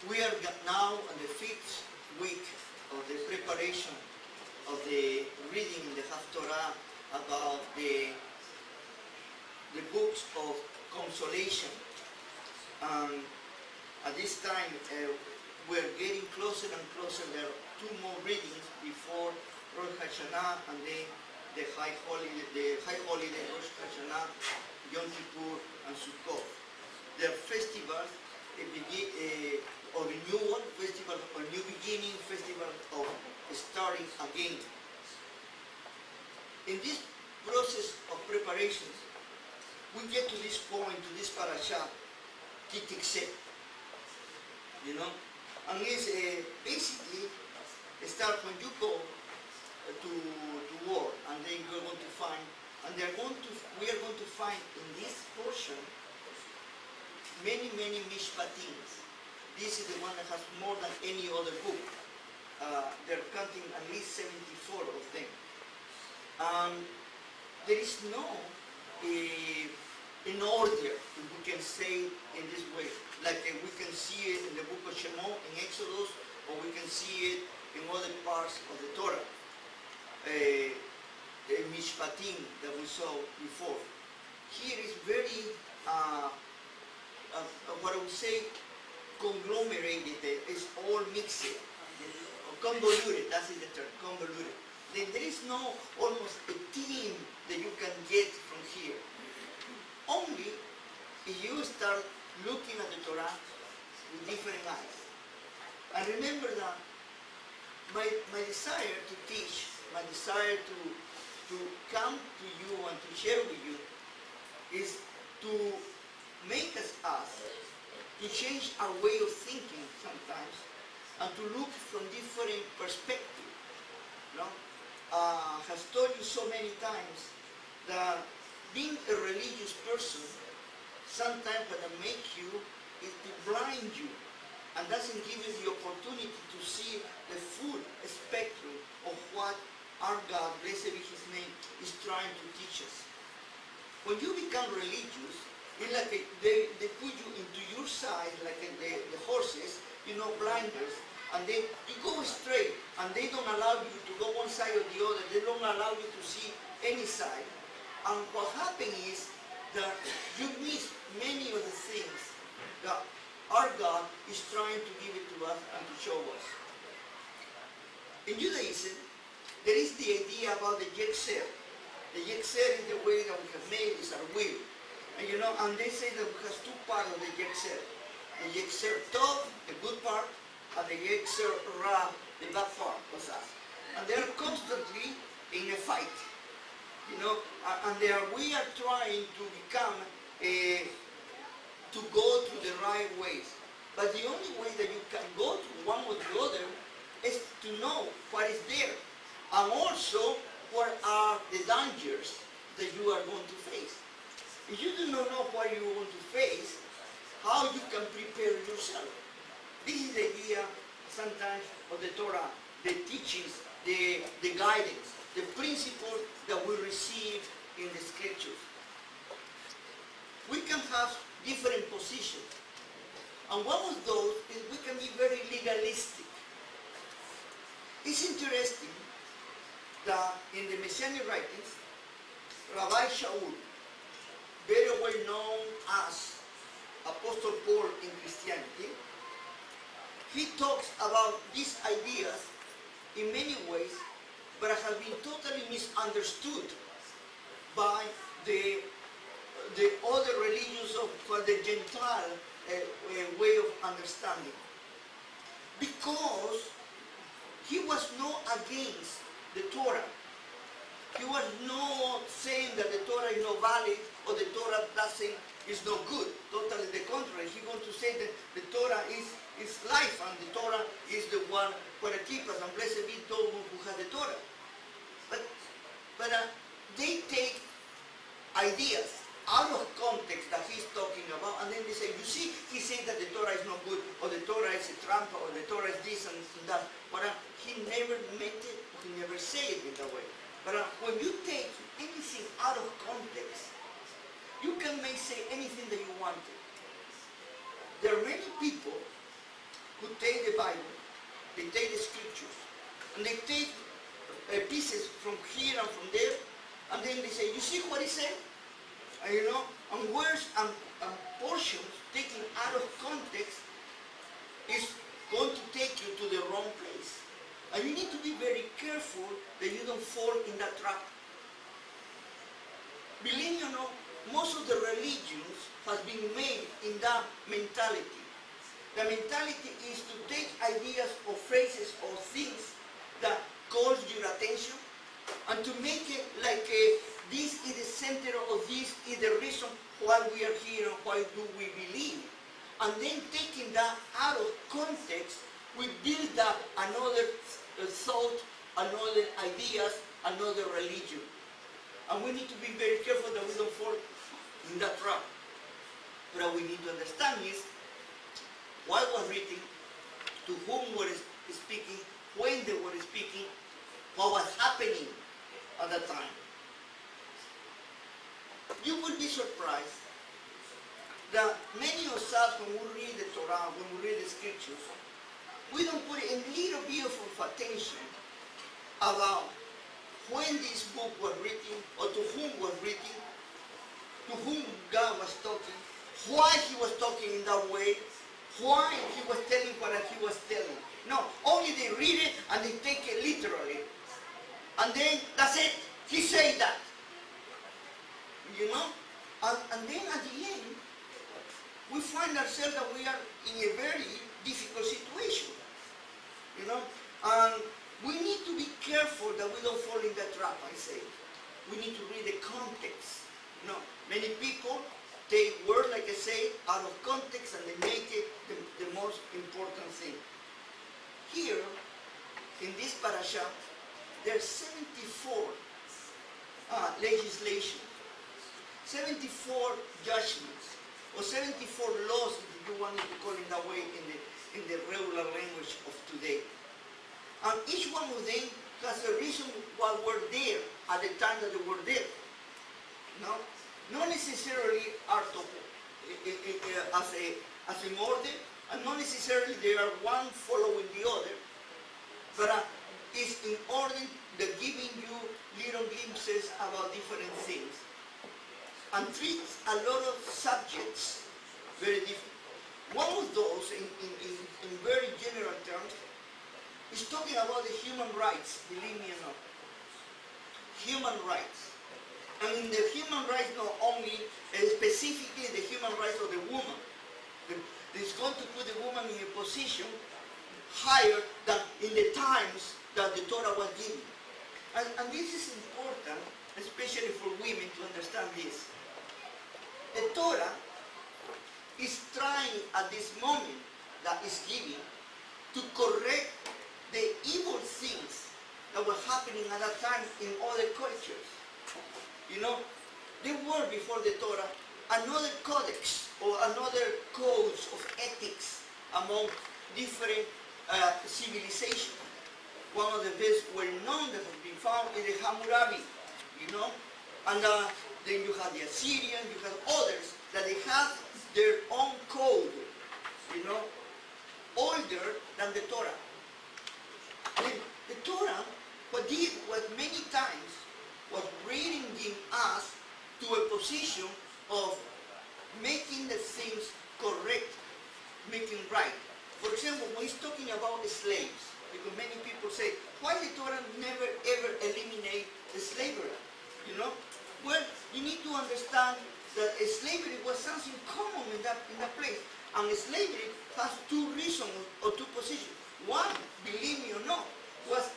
We are now on the 5th week of the preparation of the reading in the Haftorah about the books of consolation. At this time, we're getting closer and closer. There are 2 more readings before Rosh Hashanah and then the high holiday Rosh Hashanah, Yom Kippur, and Sukkot. They are festivals of renewal, festival of new beginning, festival of starting again. In this process of preparations, we get to this point, to this parasha, Ki Tetzay, and it's basically start when you go to war, and then you're going to find, and we are going to find in this portion many mishpatim. This is the one that has more than any other book. They're counting at least 74 of them. There is no in order, if we can say in this way, like we can see it in the book of Shemot, in Exodus, or we can see it in other parts of the Torah. The mishpatim that we saw before. Here is very, what I would say, conglomerated. It's all mixed, convoluted. That is the term, convoluted. Then there is no almost a theme that you can get from here. Only if you start looking at the Torah with different eyes. And remember that my desire to teach, my desire to come to you and to share with you is to make us to change our way of thinking sometimes and to look from different perspectives. Has told you so many times that being a religious person sometimes what it makes you is to blind you and doesn't give you the opportunity to see the full spectrum of what our God, blessed be His name, is trying to teach us. When you become religious, it's like they put you into your side, like the horses, blinders, and then you go straight, and they don't allow you to go one side or the other. They don't allow you to see any side. And what happens is that you miss many of the things that our God is trying to give it to us and to show us. In Judaism, there is the idea about the yetzer. The yetzer is the way that we have made, is our will. And they say that it has 2 parts of the yetzer. The yetzer tov, the good part, and the yetzer ra, the bad part of us. And they are constantly in a fight. And we are trying to become, to go to the right ways. But the only way that you can go to one or the other is to know what is there. And also, what are the dangers that you are going to face. If you do not know what you are going to face, how you can prepare yourself. This is the idea sometimes of the Torah, the teachings, the guidance, the principles that we receive in the scriptures. We can have different positions. And one of those is we can be very legalistic. It's interesting that in the Messianic writings, Rabbi Shaul, very well known as Apostle Paul in Christianity, he talks about these ideas in many ways, but have been totally misunderstood by the other religions of the Gentile way of understanding. Because he was not against the Torah. He was not saying that the Torah is not valid or the Torah is not good. Totally the contrary. He wants to say that the Torah is life and the Torah is the one for the keepers, and blessed be those who have the Torah. But they take ideas out of context that he's talking about, and then they say, you see, he said that the Torah is not good, or the Torah is a trampa, or the Torah is this and that. But he never meant it, or he never said it in that way. But when you take anything out of context, you can say anything that you want. There are many people who take the Bible, they take the scriptures, and they take pieces from here and from there, and then they say, you see what he said? And words and portions taken out of context is going to take you to the wrong place. And you need to be very careful that you don't fall in that trap. Believe me or not, most of the religions has been made in that mentality. The mentality is to take ideas or phrases or things that calls your attention and to make it like this is the center of this is the reason why we are here and why do we believe. And then taking that out of context, we build up another thought, another ideas, another religion. And we need to be very careful that we don't fall in that trap. But what we need to understand is what was written, to whom was speaking, when they were speaking, what was happening at that time. You will be surprised that many of us, when we read the Torah, when we read the scriptures, we don't put a little bit of attention about when this book was written, or to whom was written, to whom God was talking, why he was talking in that way, why he was telling what he was telling. No, only they read it and they take it literally. And then, that's it, he said that. And then at the end, we find ourselves that we are in a very difficult situation. And we need to be careful that we don't fall in that trap, I say. We need to read the context. Many people take words, like I say, out of context and they make it the most important thing. Here, in this parasha, there are 74 legislation, 74 judgments, or 74 laws, if you wanted to call it that way in the regular language of today. And each one of them has a reason why we're there at the time that they were there. Not necessarily are as in order, and not necessarily they are one following the other, but it's in order that giving you little glimpses about different things, and treats a lot of subjects very different. One of those, in very general terms, is talking about the human rights, believe me or not. Human rights. And in the human rights, not only specifically the human rights of the woman. It's going to put the woman in a position higher than in the times that the Torah was given. And this is important, especially for women, to understand this. The Torah is trying at this moment that is given to correct the evil things that were happening at that time in other cultures. There were before the Torah another codex or another codes of ethics among different civilizations. One of the best well-known that has been found is the Hammurabi, and then you have the Assyrians, you have others that they have their own code, older than the Torah. The Torah, what did was many times was bringing us to a position of making the things correct, making right. For example, when he's talking about the slaves, because many people say, why the Torah never ever eliminate the slavery? Well, you need to understand that slavery was something common in that place. And slavery has two reasons or two positions. One, believe me or not, was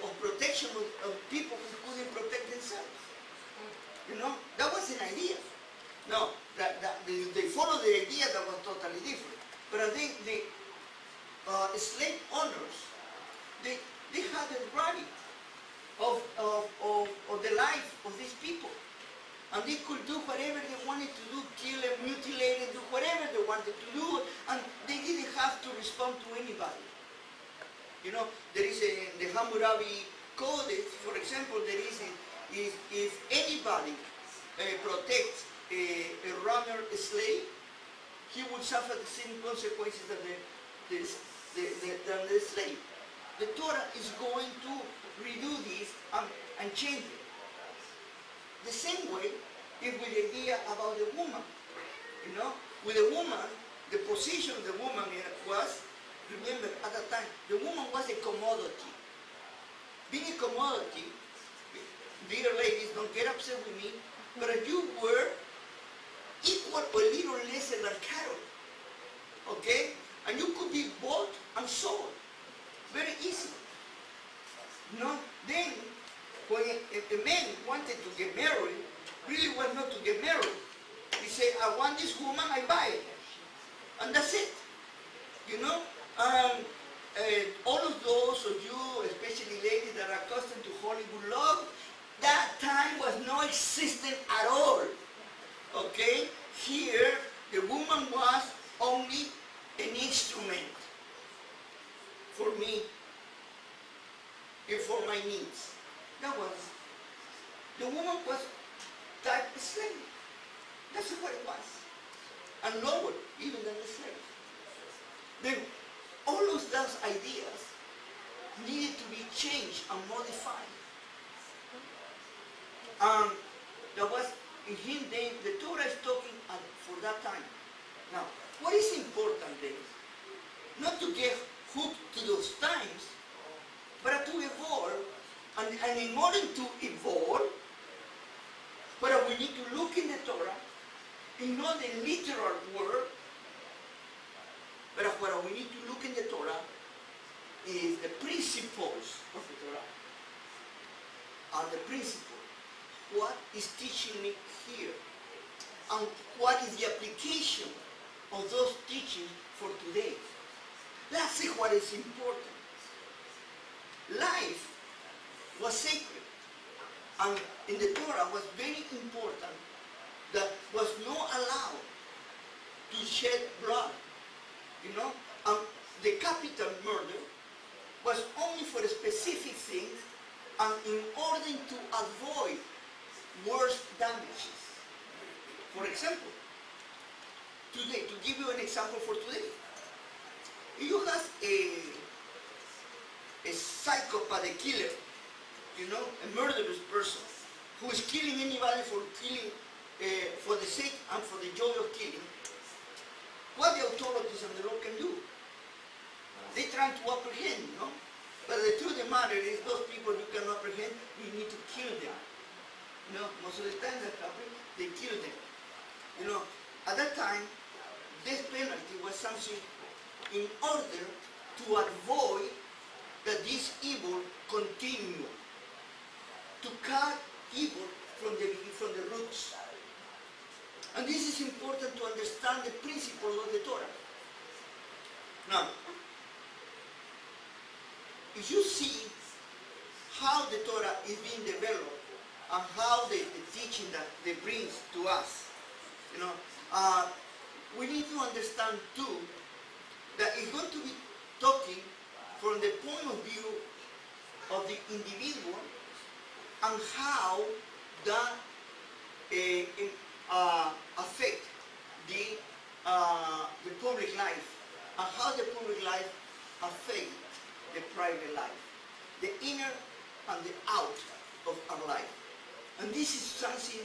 of protection of people who couldn't protect themselves. That was an idea. No, they followed the idea that was totally different. But I think the slave owners, they had the right of the life of these people. And they could do whatever they wanted to do, kill them, mutilate them, do whatever they wanted to do, and they didn't have to respond to anybody. There is the Hammurabi Codex, for example, there is if anybody protects a runner slave, he would suffer the same consequences that the slave. The Torah is going to redo this and change it. The same way is with the idea about the woman. You know, with the woman, the position of the woman was, remember at that time, the woman was a commodity. Being a commodity, dear ladies, don't get upset with me, but you were equal or a little lesser than cattle. Okay? And you could be bought and sold very easily. You know? Then, when a man wanted to get married, really was not to get married. He said, I want this woman, I buy it. And that's it. You know? All of those of you, especially ladies that are accustomed to Hollywood love, that time was not existent at all. Okay? Here, the woman was only an instrument for me and for my needs. That was, the woman was type of slave. That's what it was. And lower even than the slave. Then all of those ideas needed to be changed and modified. That was in him then, the Torah is talking for that time. Now, what is important then? Not to get hooked to those times, but to evolve. And in order to evolve, but we need to look in the Torah, in not the literal word, but what we need to look in the Torah is the principles of the Torah. And the principle. What is teaching me here? And what is the application of those teachings for today? That's what is important. Life was sacred. And in the Torah was very important that was not allowed to shed blood. You know? And the capital murder was only for specific things and in order to avoid worse damages. For example, today, to give you an example for today, you have a psychopath, a killer, you know, a murderous person who is killing anybody for killing, for the sake and for the joy of killing. What the authorities and the law can do? They try to apprehend, you know, but the truth of the matter is those people you can apprehend, you need to kill them. You know, most of the time that happens, they kill them. You know, at that time, death penalty was something in order to avoid that this evil continue, to cut evil from the roots. And this is important to understand the principle of the Torah. Now, if you see how the Torah is being developed and how the teaching that they brings to us, you know, we need to understand too that it's going to be talking from the point of view of the individual and how that affect the public life and how the public life affect the private life, the inner and the out of our life. And this is something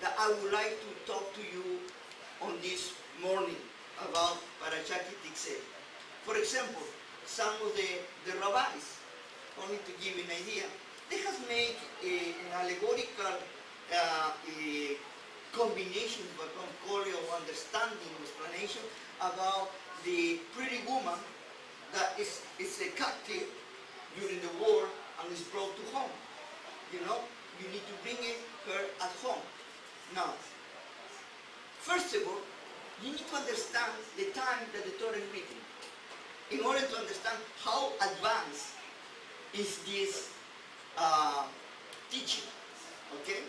that I would like to talk to you on this morning about Ki Tetzay. For example, some of the rabbis, only to give you an idea, they have made an allegorical combination, but don't call it understanding, explanation about the pretty woman that is a captive during the war and is brought to home. You know, you need to bring her at home. Now, first of all, you need to understand the time that the Torah is written in order to understand how advanced is this teaching, okay?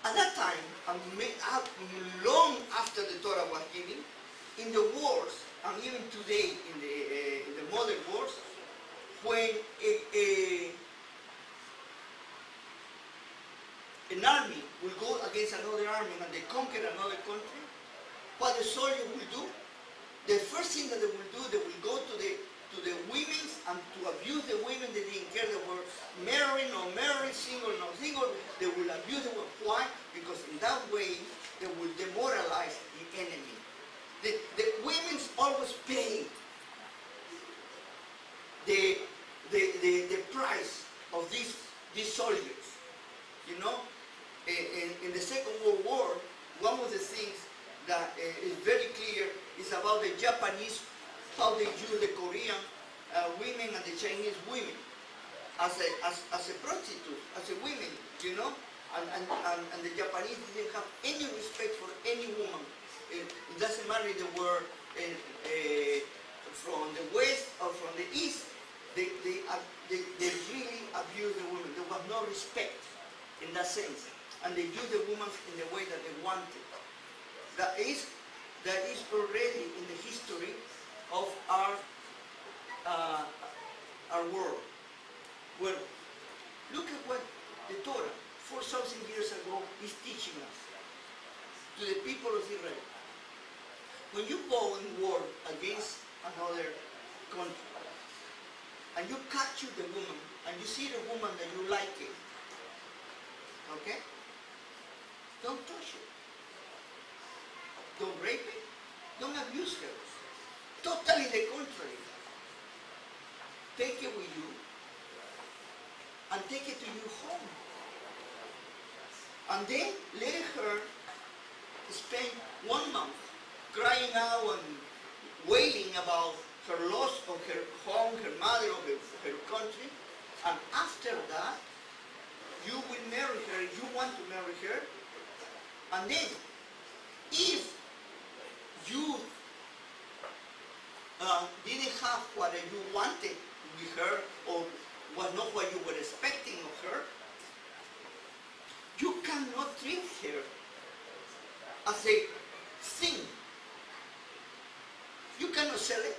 At that time, long after the Torah was given, in the wars, and even today in the modern wars, when an army will go against another army and they conquer another country, the soldier will do? The first thing that they will do, they will go to the women and to abuse the women. They didn't care they were married, no married, single, no single. They will abuse them. Why? Because in that way, they will demoralize the enemy. The women's always pay the price of these soldiers. You know, in the Second World War, one of the things that is very clear is about the Japanese, how they use the Korean women and the Chinese women as a prostitute, as a women, you know, and the Japanese didn't have any respect for any woman. It doesn't matter if they were from the west or from the east. They really abused the women. There was no respect in that sense, and they used the women in the way that they wanted. That is already in the history of our world. Well, look at what the Torah, 4,000 years ago, is teaching us to the people of Israel. When you go in war against another country, and you capture the woman, and you see the woman that you like it, okay? Don't touch it. Don't rape it. Don't abuse her. Totally the contrary. Take it with you and take it to your home. And then let her spend 1 month crying out and wailing about her loss of her home, her mother, or her country. And after that, you will marry her, you want to marry her. And then, if you didn't have what you wanted with her, or was not what you were expecting of her, you cannot treat her as a thing. You cannot sell it.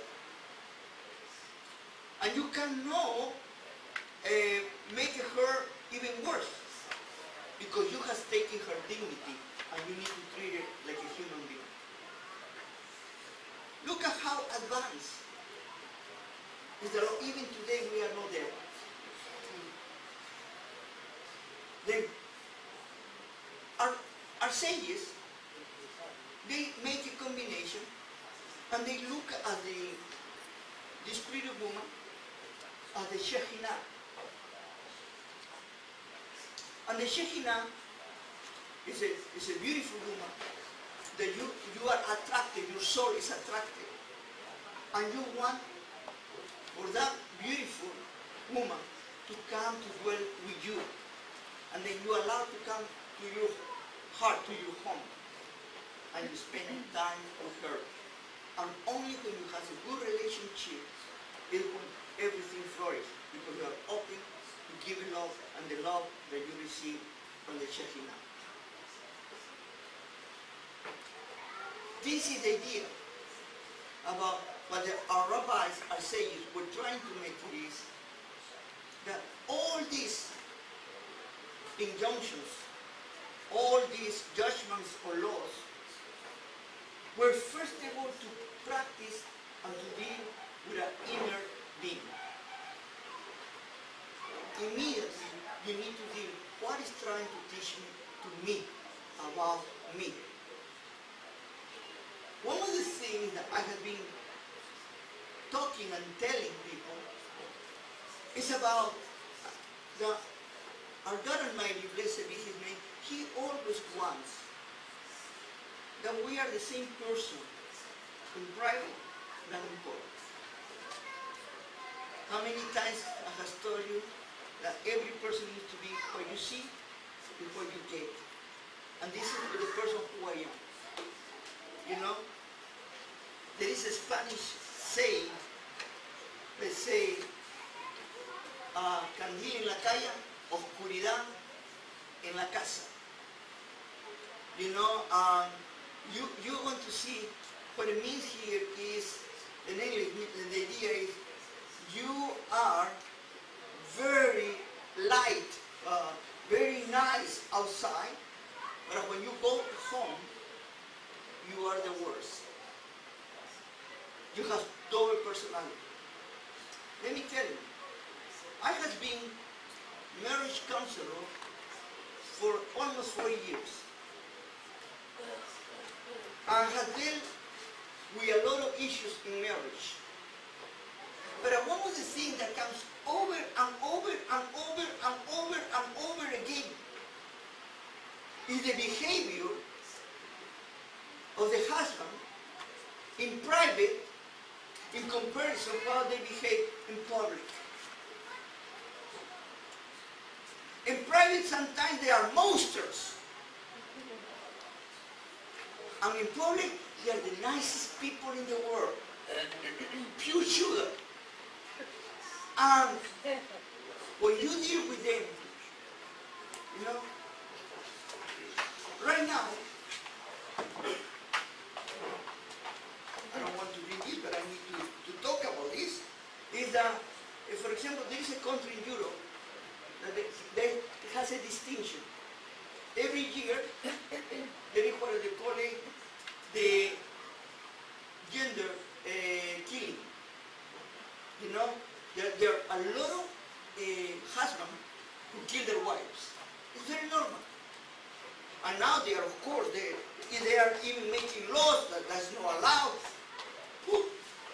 And you cannot make her even worse, because you have taken her dignity and you need to treat her like a human being. Look at how advanced is the law. Even today we are not there. Then our sages, they make a combination and they look at the spirit of woman as the Shekinah. And the Shekinah is a beautiful woman that you are attracted, your soul is attracted. And you want for that beautiful woman to come to dwell with you. And then you allow to come to your heart, to your home. And you spend time with her. And only when you have a good relationship is when everything flourishes, because you are open to give love and the love that you receive from the Shekinah. This is the idea about what our rabbis are saying. We're trying to make this, that all these injunctions, all these judgments or laws, were first able to practice and to deal with an inner being. Immediately, you need to deal what is trying to teach me about me. One of the things that I have been talking and telling people is about our God Almighty, blessed be His name. He always wants that we are the same person in private than in public. How many times I have told you that every person needs to be what you see before you get. And this is the person who I am. You know, there is a Spanish saying, they say, candil en la calle, oscuridad en la casa. You know, you want to see what it means here is, in English, the idea is, you are very light, very nice outside, but when you go home, you are the worst. You have double personality. Let me tell you, I have been marriage counselor for almost 40 years. I have dealt with a lot of issues in marriage. But one of the things that comes over and over and over and over and over again is the behavior of the husband in private in comparison to how they behave in public. In private, sometimes they are monsters. And in public, they are the nicest people in the world. Pure sugar. And when you deal with them, you know, right now, I don't want to read it, but I need to talk about this, is that, for example, there is a country in Europe that has a distinction. Every year, there is what they call it the gender killing. You know, there are a lot of husbands who kill their wives. It's very normal. And now they are, of course, they are even making laws that that's not allowed.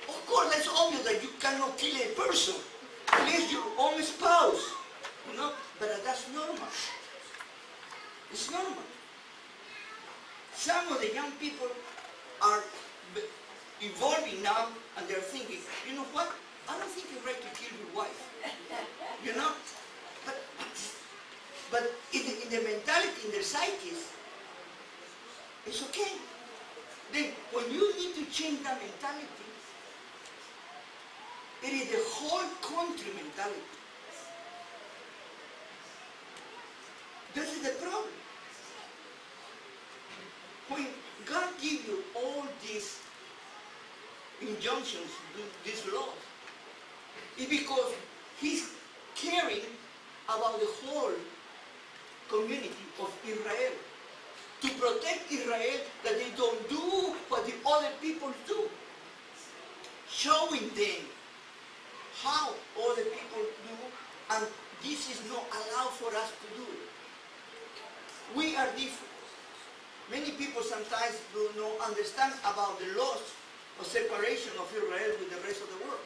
Of course, that's obvious that you cannot kill a person unless your own spouse. You know, but that's normal. It's normal. Some of the young people are evolving now, and they're thinking, you know what? I don't think it's right to kill your wife. You know? But in the mentality, in their psyches, it's okay. Then when you need to change that mentality, it is the whole country mentality. This is the problem. When God gives you all these injunctions, these laws, it's because He's caring about the whole community of Israel. To protect Israel, that they don't do what the other people do. Showing them how other people do, and this is not allowed for us to do. We are different. Many people sometimes do not understand about the laws of separation of Israel with the rest of the world.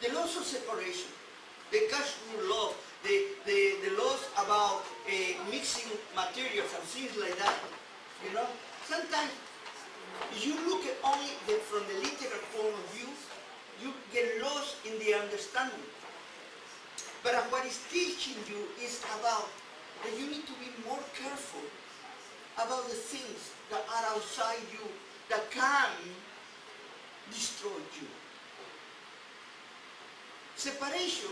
The laws of separation, the kashrut law, the laws about mixing materials and things like that. You know, sometimes if you look at only from the literal point of view, you get lost in the understanding. But what it's teaching you is about that you need to be more careful about the things that are outside you that can destroy you. Separation,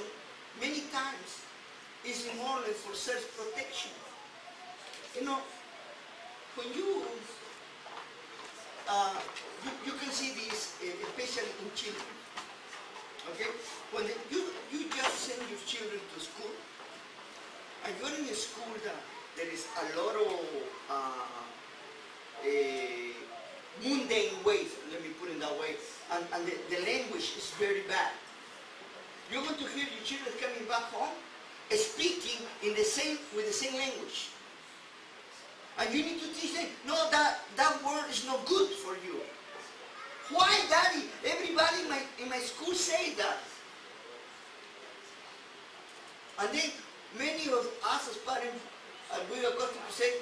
many times, is only for self-protection. You know, when you can see this, especially in children. Okay, when you just send your children to school, and you're in a school that there is a lot of mundane ways, let me put it that way, and the language is very bad. You're going to hear your children coming back home speaking with the same language. And you need to teach them, no, that word is not good for you. Why, Daddy? Everybody in my school say that. And then many of us as parents, we are going to say,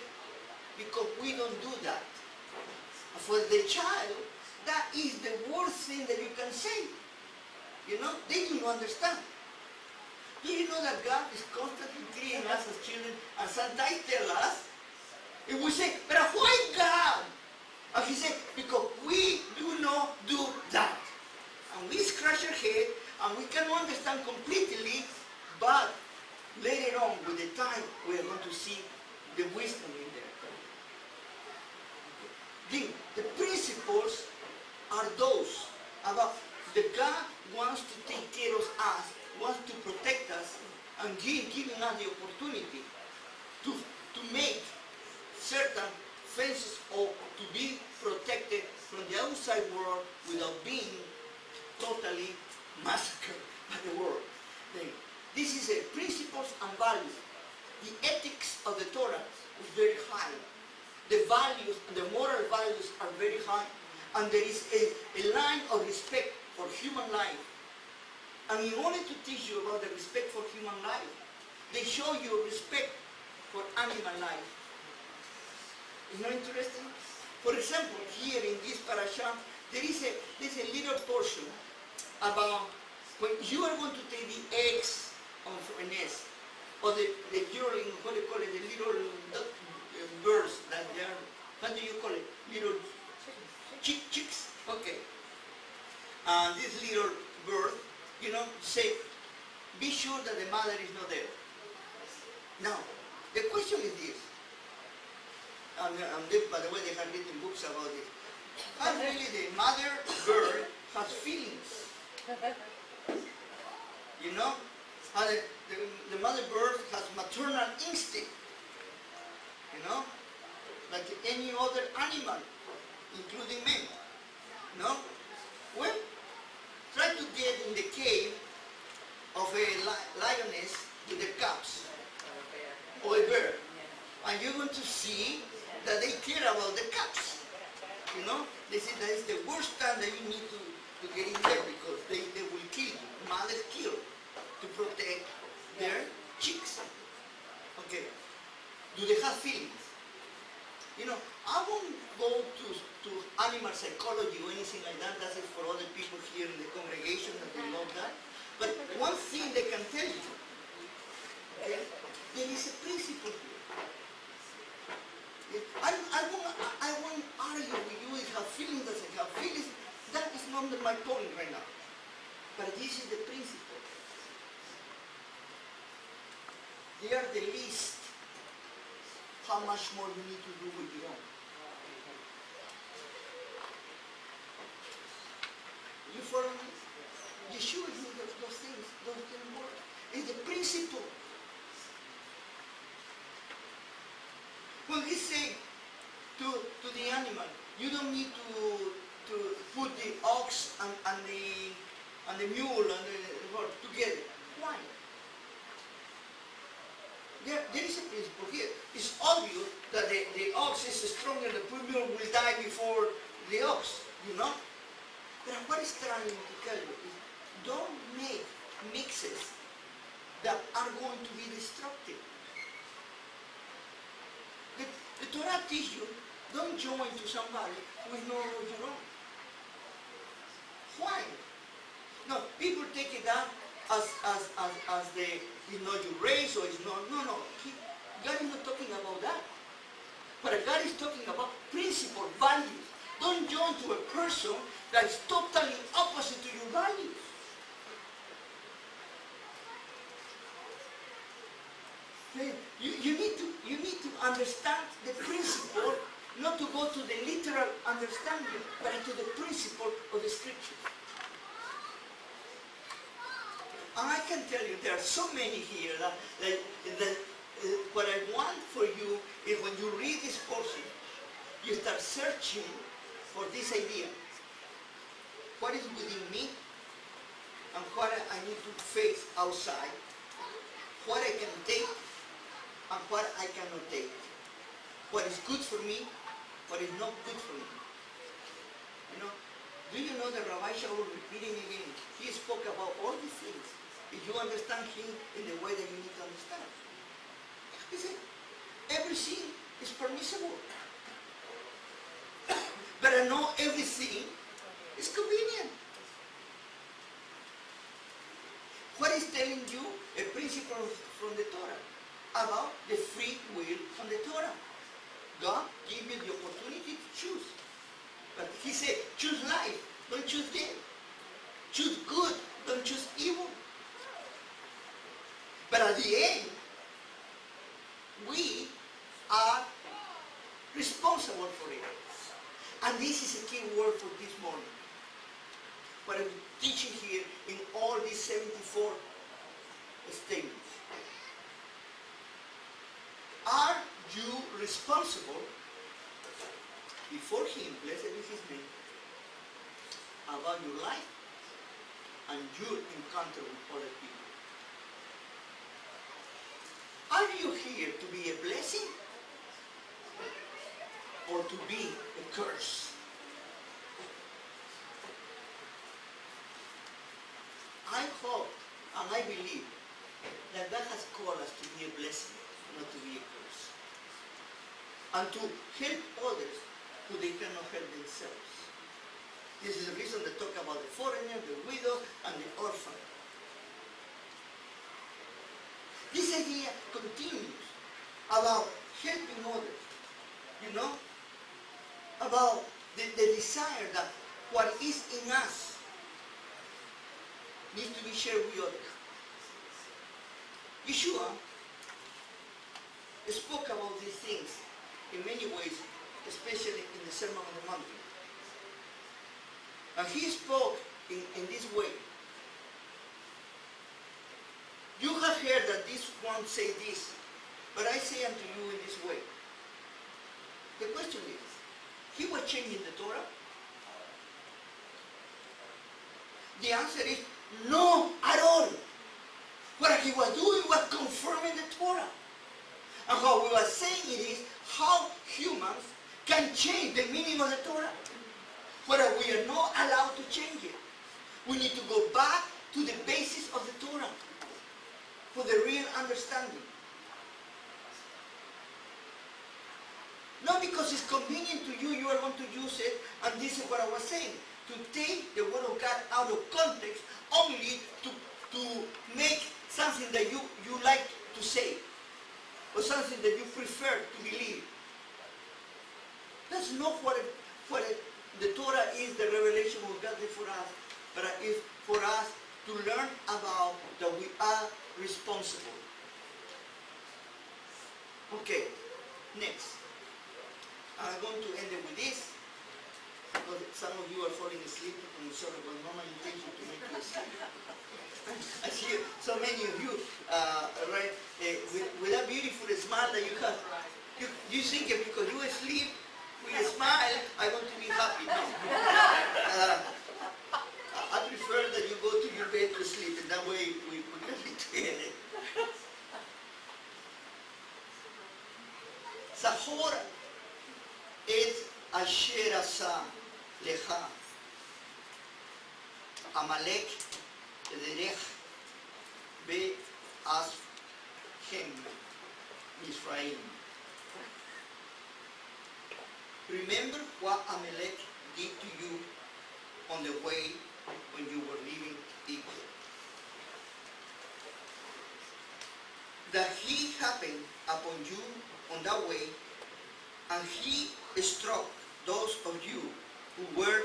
because we don't do that. For the child, that is the worst thing that you can say. You know, they do not understand. Do you know that God is constantly treating us as children, and sometimes tell us, and we say, but why God? And He said, because we do not do that. And we scratch our head, and we cannot understand completely, but later on, with the time, we are going to see the wisdom in there. The principles are those about that God wants to take care of us, wants to protect us, and giving us the opportunity to make certain fences or to be protected world without being totally massacred by the world. This is a principles and values. The ethics of the Torah is very high. The values, the moral values are very high. And there is a line of respect for human life. And in order to teach you about the respect for human life, they show you respect for animal life. Isn't that interesting? For example, here in this parasha, there's a little portion about when you are going to take the eggs of a nest, or the yearling, what do you call it, the little birds that they are, what do you call it, little chicks? Okay. And this little bird, say, be sure that the mother is not there. Now, the question is this, and by the way, they have written books about it. How really the mother bird has feelings? How the mother bird has maternal instinct, like any other animal, including men. Well, try to get in the cave of a lioness with the cubs, or a bear, and you're going to see that they care about the cubs. They say that is the worst time that you need to get in there, because they will kill you. Mothers kill to protect their chicks. Okay. Do they have feelings? I won't go to animal psychology or anything like that. That is for other people here in the congregation that they love that. But one thing they can tell you, okay, there is a principle here. I won't argue with you if have feelings, doesn't have feelings. That is not my point right now. But this is the principle. They are the least. How much more you need to do with your own. You follow me? Yeshua knew those things, those didn't work. It's the principle. When he said to the animal, you don't need to put the ox and the mule and the horse together. Why? There is a principle here. It's obvious that the ox is stronger, the mule will die before the ox, But what is trying to tell you is, don't make mixes that are going to be destructive. The Torah teaches you, don't join to somebody with no of your own. Why? No, people take it up as it's not your race, or it's not, no. God is not talking about that. But God is talking about principle, values. Don't join to a person that is totally opposite to your values. Okay? You need to understand the principle, not to go to the literal understanding, but to the principle of the scripture. And I can tell you, there are so many here that what I want for you is when you read this portion, you start searching for this idea. What is within me, and what I need to face outside, what I can take, and what I cannot take. What is good for me, what is not good for me. Do you know that Rabbi Shaul, repeating again, he spoke about all these things. If you understand him in the way that you need to understand. He said, everything is permissible. But not everything is convenient. What is telling you a principle from the Torah about the free will from the Torah? God gave you the opportunity to choose. But he said, choose life, don't choose death. Choose good, don't choose evil. But at the end, we are responsible for it. And this is a key word for this morning. What I'm teaching here in all these 74 statements. Are you responsible before Him, blessed is His name, about your life and your encounter with other people. Are you here to be a blessing or to be a curse? I hope and I believe that God has called us to be a blessing, not to be a curse. And to help others who they cannot help themselves. This is the reason they talk about the foreigner, the widow, and the orphan. This idea continues about helping others, you know, about the desire that what is in us needs to be shared with others. Yeshua spoke about these things in many ways, especially in the Sermon on the Mount. And he spoke in this way. You have heard that this one say this, but I say unto you in this way. The question is, he was changing the Torah? The answer is no at all. What he was doing was confirming the Torah. And what we were saying it is how humans can change the meaning of the Torah. But we are not allowed to change it. We need to go back to the basis of the Torah for the real understanding. Not because it's convenient to you, you are going to use it, and this is what I was saying. To take the word of God out of context only to make something that you like to say, or something that you prefer to believe. That's not what the Torah is, the revelation of God is for us, but it's for us to learn about that we are responsible. Okay, next. I'm going to end it with this, because some of you are falling asleep, and sorry, but not my intention to make you asleep. I see so many of you, right, with that beautiful smile that you have. You think it because you sleep with a smile, I'm going to be happy. No. I prefer that you go to your bed to sleep, and that way we can be together. Zahor et asher asa lecha Amalek derech be'ashem Israel. Remember what Amalek did to you on the way when you were leaving Egypt. That he happened upon you on that way, and he struck those of you who were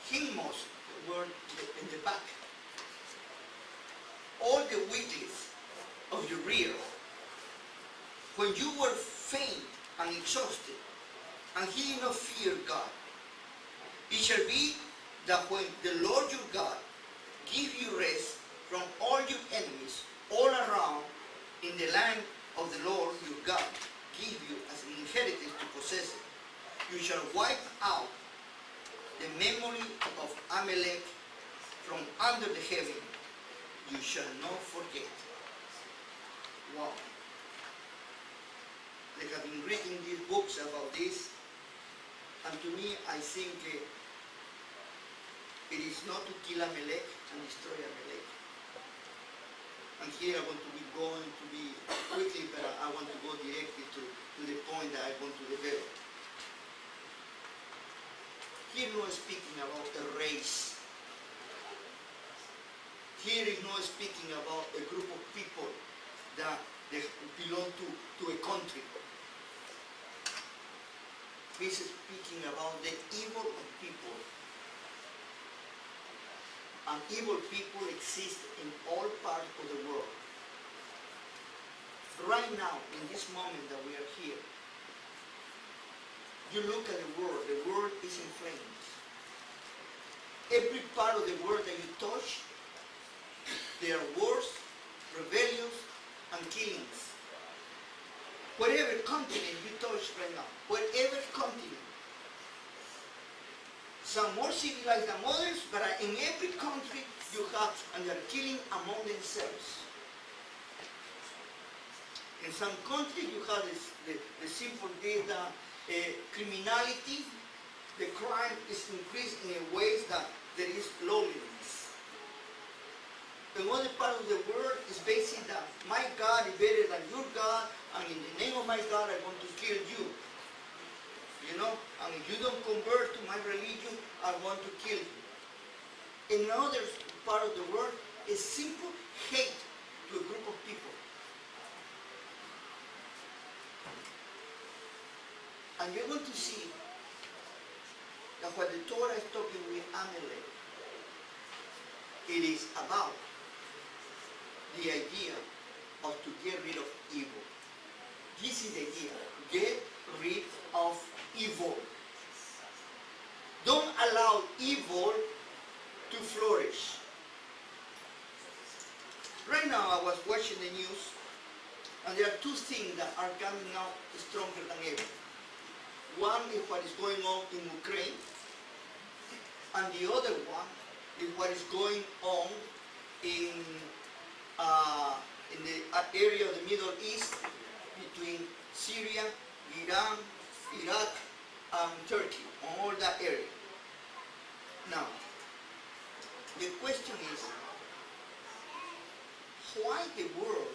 hindmost, were in the back. All the weaklings of your rear, when you were faint and exhausted, and he did not fear God. It shall be that when the Lord your God give you rest from all your enemies all around in the land of the Lord your God give you as an inheritance to possess it, you shall wipe out the memory of Amalek from under the heaven. You shall not forget. Wow. They have been reading these books about this, and to me, I think it is not to kill Amalek and destroy Amalek. And here I want to be going to be quickly, but I want to go directly to the point that I want to develop. Here no speaking about a race. Here is not speaking about a group of people that they belong to a country. This is speaking about the evil of people. And evil people exist in all parts of the world. Right now, in this moment that we are here, you look at the world is in flames. Every part of the world that you touch, there are wars, rebellions, and killings. Whatever continent you touch right now, whatever continent, Some more civilized than others, but in every country you have, and they are killing among themselves. In some countries you have the simple data, criminality, the crime is increased in ways that there is lowliness. In other part of the world is basically that my God is better than your God, and in the name of my God I want to kill you. You know, and if you don't convert to my religion, I want to kill you. In another part of the world is simple hate to a group of people. And you're going to see that what the Torah is talking with Amalek, it is about the idea of to get rid of evil. This is the idea. Get rid of evil. Don't allow evil to flourish. Right now I was watching the news, and there are two things that are coming out stronger than ever. One is what is going on in Ukraine, and the other one is what is going on in the area of the Middle East between Syria, Iran, Iraq, and Turkey, all that area. Now, the question is, why the world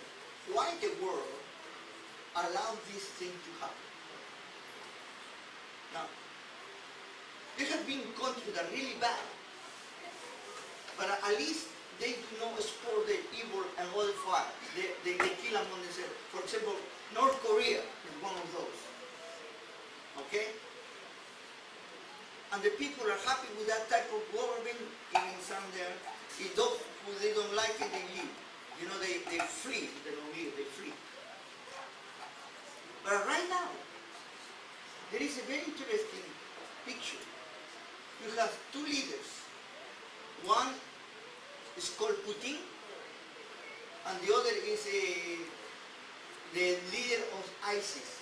allow this thing to happen? Now, there have been countries that are really bad, but at least they do not export the evil and other fire. They kill among themselves. For example, North Korea is one of those. Okay? And the people are happy with that type of government, even some there. If those who they don't like it, they leave. You know, they flee. They don't leave, they flee. But right now, there is a very interesting picture. You have two leaders. One is called Putin, and the other is the leader of ISIS.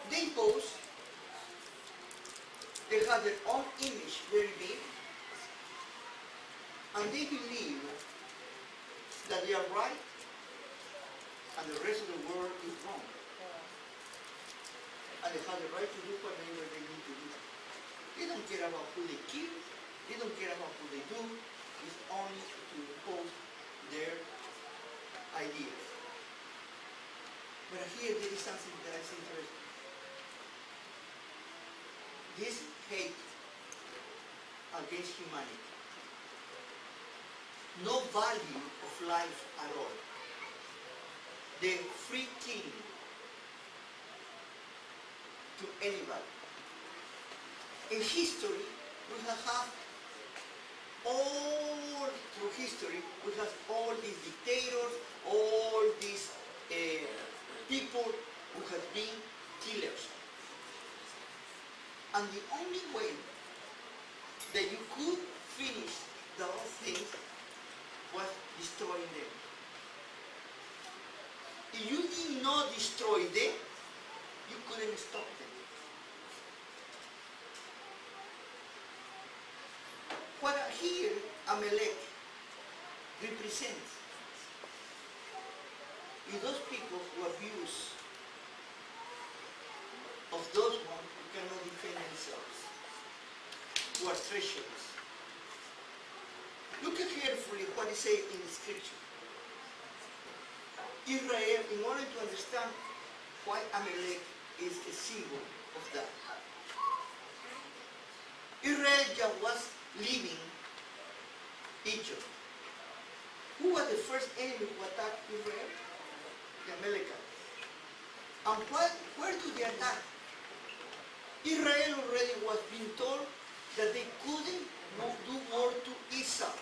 They both, they have their own image very big, and they believe that they are right and the rest of the world is wrong. And they have the right to do whatever they need to do. They don't care about who they kill, they don't care about who they do, it's only to impose their ideas. But here there is something that is interesting. This hate against humanity, no value of life at all. The free killing to anybody. In history, we have had all through history, we have all these dictators, all these people who have been killers. And the only way that you could finish those things was destroying them. If you did not destroy them, you couldn't stop them. What here Amalek represents is those people who abuse of those ones who cannot defend themselves, who are treacherous. Look at carefully what it says in the scripture. Israel, in order to understand why Amalek is a symbol of that. Israel just was leaving Egypt. Who was the first enemy who attacked Israel? The Amalekites. And where did they attack? Israel already was being told that they couldn't do war to Esau.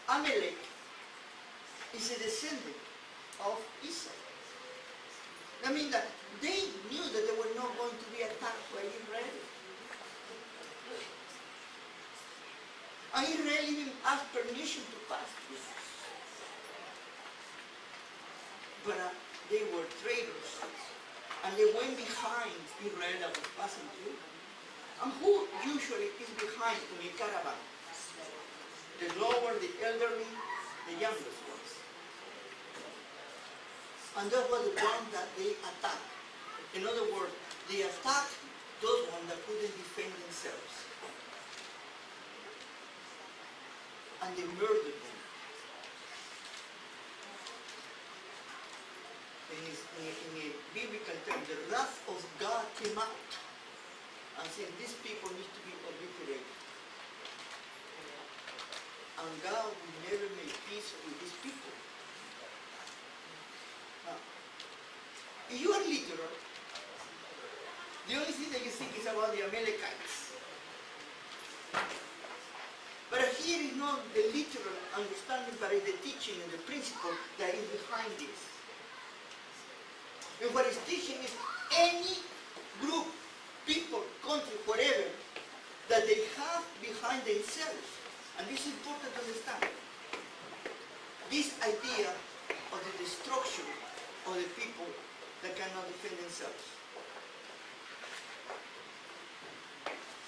Amalek is a descendant of Esau. That means that they knew that they were not going to be attacked by Israel. And Israel even asked permission to pass through. But they were traitors. and they went behind Israel that was passing through. And who usually is behind in a caravan? The lower, the elderly, the youngest ones. And that was the one that they attacked. In other words, they attacked those ones that couldn't defend themselves. And they murdered them. In a biblical term, the wrath of God came out and said, these people need to be obliterated. And God will never make peace with these people. Now, if you are literal, the only thing that you think is about the Amalekites. But here is not the literal understanding, but it's the teaching and the principle that is behind this. And what is teaching is any group, people, country, whatever, that they have behind themselves. And this is important to understand. This idea of the destruction of the people that cannot defend themselves.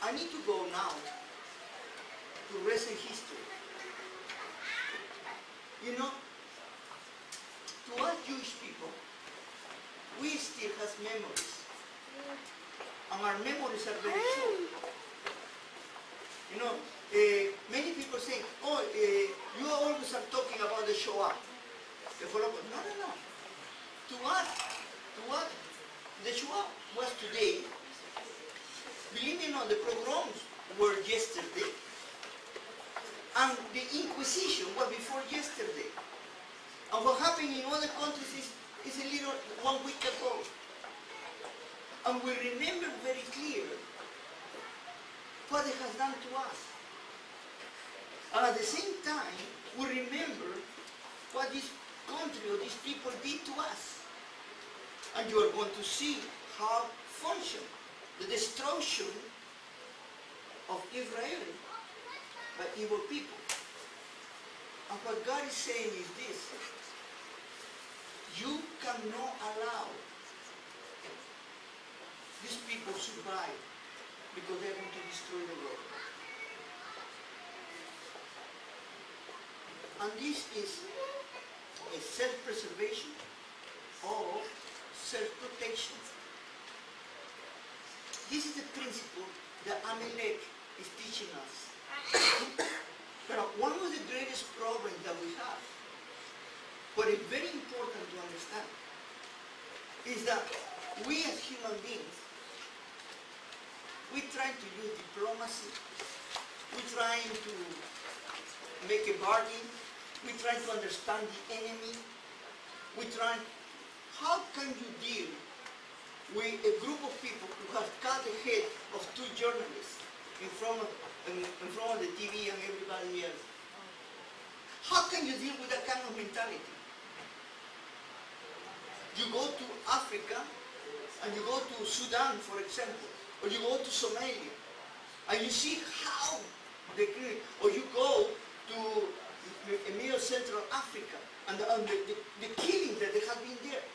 I need to go now to recent history. You know, to us Jewish people, we still have memories. And our memories are very short. You know, many people say, oh, you always are talking about the Shoah. The Holocaust. No. To us, the Shoah was today. Believe me or not, the pogroms were yesterday. And the Inquisition was before yesterday. And what happened in other countries is a little 1 week ago. And we remember very clear what it has done to us. And at the same time, we remember what this country or these people did to us. And you are going to see how function the destruction of Israel by evil people. And what God is saying is this: you cannot allow these people to survive because they're going to destroy the world. And this is a self-preservation or self-protection. This is the principle that Amalek is teaching us. But one of the greatest problems that we have, what is very important to understand, is that we as human beings, we try to use diplomacy, we try to make a bargain, we try to understand the enemy, we try, how can you deal with a group of people who have cut the head of 2 journalists in front of the TV and everybody else? How can you deal with that kind of mentality? You go to Africa and you go to Sudan, for example, or you go to Somalia, and you see how or you go to Middle Central Africa and the killing that they have been there.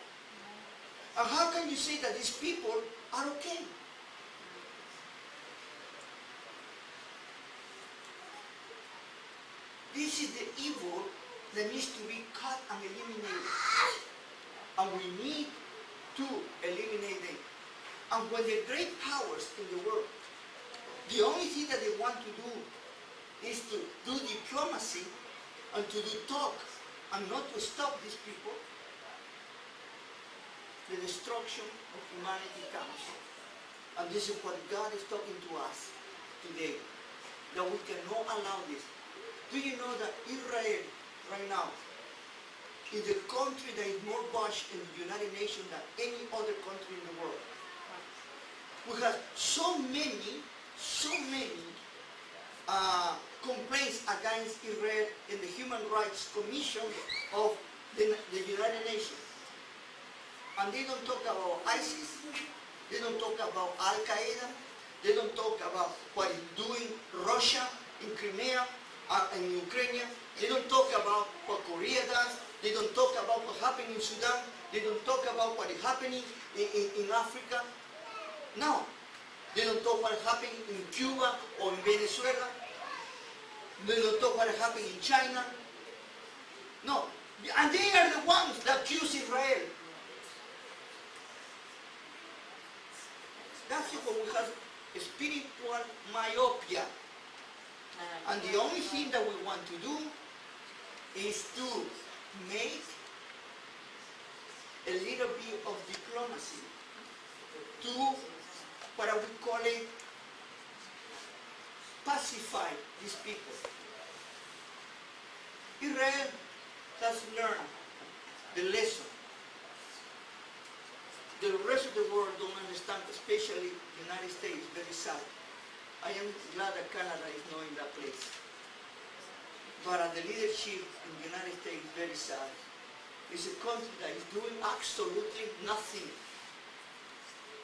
And how can you say that these people are okay? This is the evil that needs to be cut and eliminated. And we need to eliminate them. And when the great powers in the world, the only thing that they want to do is to do diplomacy and to do talk and not to stop these people, the destruction of humanity comes. And this is what God is talking to us today, that we cannot allow this. Do you know that Israel right now is the country that is more bashed in the United Nations than any other country in the world? We have so many complaints against Israel in the Human Rights Commission of the United Nations. And they don't talk about ISIS, they don't talk about Al-Qaeda, they don't talk about what is doing Russia in Crimea and Ukraine, they don't talk about what Korea does, They don't talk about what happened in Sudan. They don't talk about what is happening in Africa. No. They don't talk what is happening in Cuba or in Venezuela. They don't talk what is happening in China. No. And they are the ones that accuse Israel. That's what we have, spiritual myopia. And the only thing that we want to do is to make a little bit of diplomacy to, what we call it, pacify these people. Israel has learned the lesson. The rest of the world don't understand, especially the United States, very sad. I am glad that Canada is not in that place. But the leadership in the United States is very sad. It's a country that is doing absolutely nothing.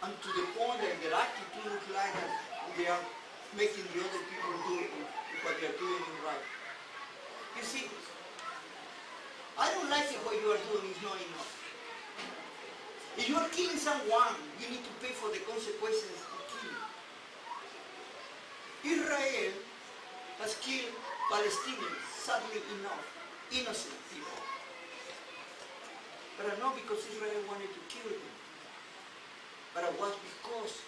And to the point that their attitude looks like that they are making the other people do what they are doing right. You see, I don't like it what you are doing is not enough. If you are killing someone, you need to pay for the consequences of killing. Israel has killed Palestinians, sadly enough, innocent people. But not because Israel wanted to kill them, but it was because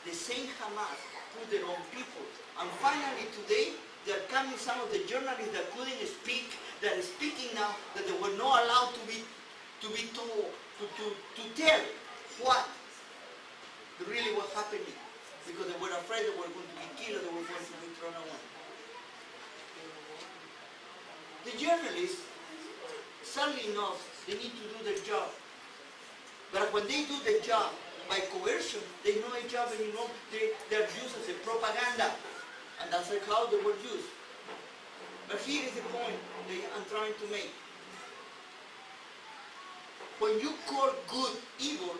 the same Hamas put their own people. And finally today, there are coming some of the journalists that couldn't speak, that are speaking now, that they were not allowed to tell what really was happening, because they were afraid they were going to be killed, they were going to be thrown away. The journalists, sadly enough, they need to do their job. But when they do their job by coercion, they know a job anymore. They are used as a propaganda, and that's how they were used. But here is the point that I'm trying to make. When you call good evil,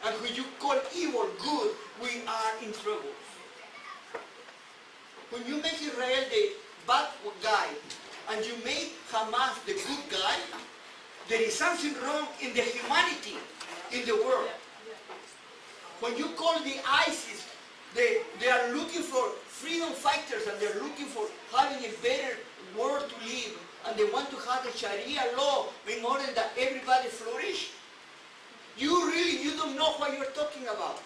and when you call evil good, we are in trouble. When you make Israel the bad guy, and you make Hamas the good guy, there is something wrong in the humanity in the world. When you call the ISIS, they are looking for freedom fighters, and they're looking for having a better world to live, and they want to have the Sharia law in order that everybody flourish. You don't know what you're talking about.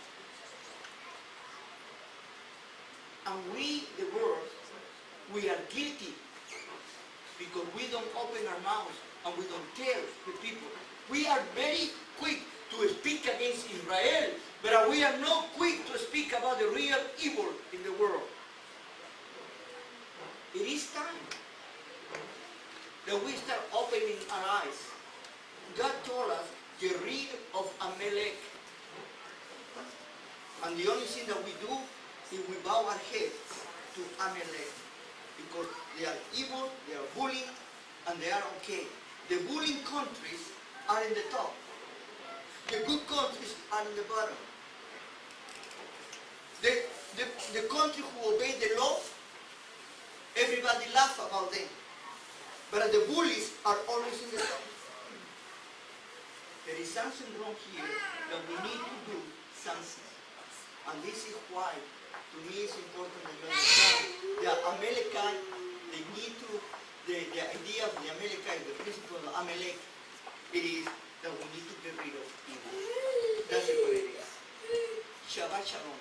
And we, the world, we are guilty because we don't open our mouths and we don't tell the people. We are very quick to speak against Israel, but we are not quick to speak about the real evil in the world. It is time that we start opening our eyes. God told us, get rid of Amalek. And the only thing that we do is we bow our heads to Amalek. Because they are evil, they are bullying, and they are okay. The bullying countries are in the top. The good countries are in the bottom. The country who obey the law, everybody laughs about them. But the bullies are always in the top. There is something wrong here that we need to do something. And this is why, to me, it's important that you understand the Amalekite, they need to, the idea of the Amalekite, the principle of Amalek, it is that we need to get rid of evil. That's what it is. Shabbat Shalom.